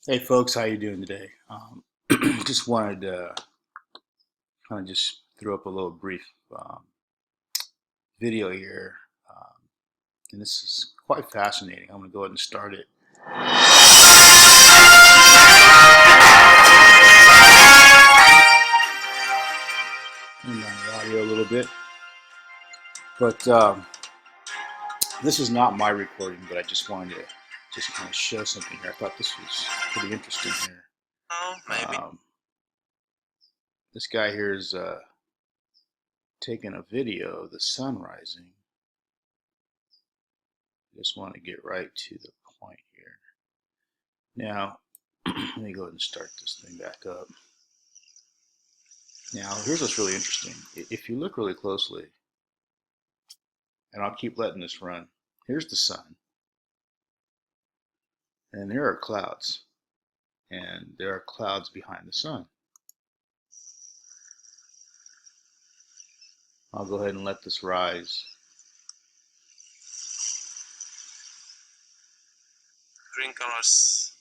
Hey folks, how you doing today? Just wanted to kind of just throw up a little brief video here, um, and this is quite fascinating. I'm going to go ahead and start it. Turn down the audio a little bit, but this is not my recording, but I just wanted to just kind of show something here. I thought this was pretty interesting here. Oh, maybe. This guy here is taking a video of the sun rising. Just want to get right to the point here. Now, let me go ahead and start this thing back up. Now, here's what's really interesting. If you look really closely, and I'll keep letting this run, here's the sun, and there are clouds, and there are clouds behind the sun. I'll go ahead and let this rise. Green colors.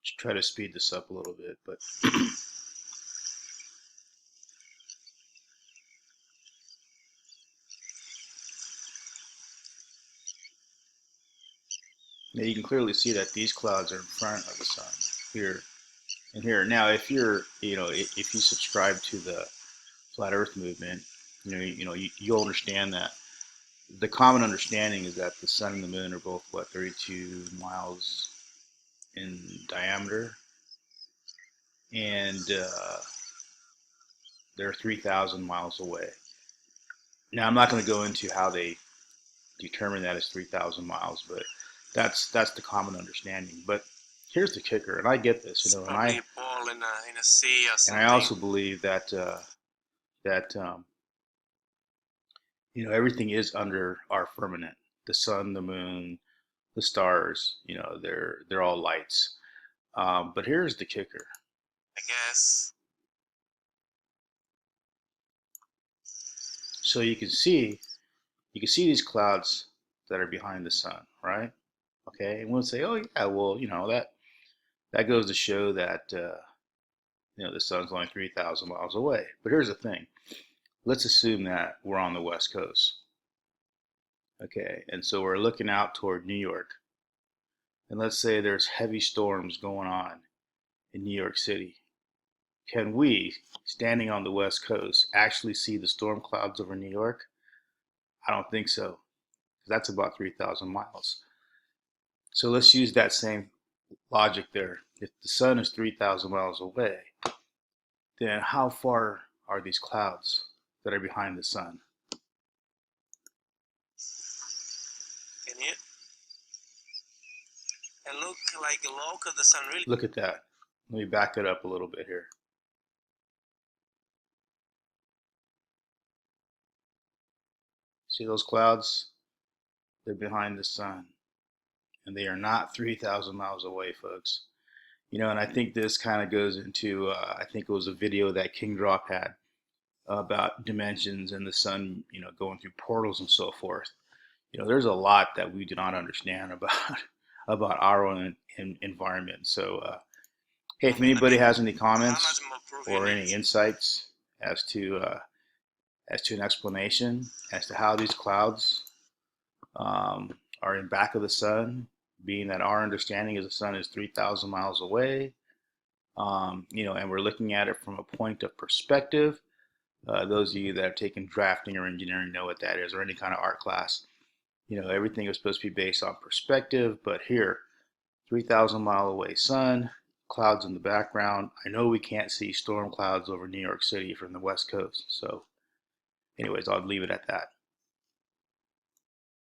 Just try to speed this up a little bit, but now you can clearly see that these clouds are in front of the sun here and here. Now, if if you subscribe to the flat Earth movement, you'll understand that the common understanding is that the sun and the moon are both, what, 32 miles in diameter, and they're 3,000 miles away. Now, I'm not going to go into how they determine that as 3,000 miles, but that's the common understanding. But here's the kicker, and I get this, It's and probably a ball in a sea or and something. I also believe that everything is under our firmament. The sun, the moon, the stars, they're all lights. But here's the kicker. I guess. So you can see these clouds that are behind the sun, right? Okay, and we'll say, oh yeah, well, that goes to show that the sun's only 3,000 miles away. But here's the thing: let's assume that we're on the West Coast, okay, and so we're looking out toward New York, and let's say there's heavy storms going on in New York City. Can we, standing on the West Coast, actually see the storm clouds over New York? I don't think so. That's about 3,000 miles. So let's use that same logic there. If the sun is 3,000 miles away, then how far are these clouds that are behind the sun? Can you? And look like a look at the sun really. Look at that. Let me back it up a little bit here. See those clouds? They're behind the sun. And they are not 3,000 miles away, folks. And I think this kind of goes into, I think it was a video that King Drop had about dimensions and the sun, going through portals and so forth. There's a lot that we do not understand about about our own environment. So, hey, if anybody has any comments or any insights as to an explanation as to how these clouds are in back of the sun, being that our understanding is the sun is 3,000 miles away, and we're looking at it from a point of perspective. Those of you that have taken drafting or engineering know what that is, or any kind of art class. Everything is supposed to be based on perspective, but here, 3,000 mile away sun, clouds in the background. I know we can't see storm clouds over New York City from the West Coast. So anyways, I'll leave it at that.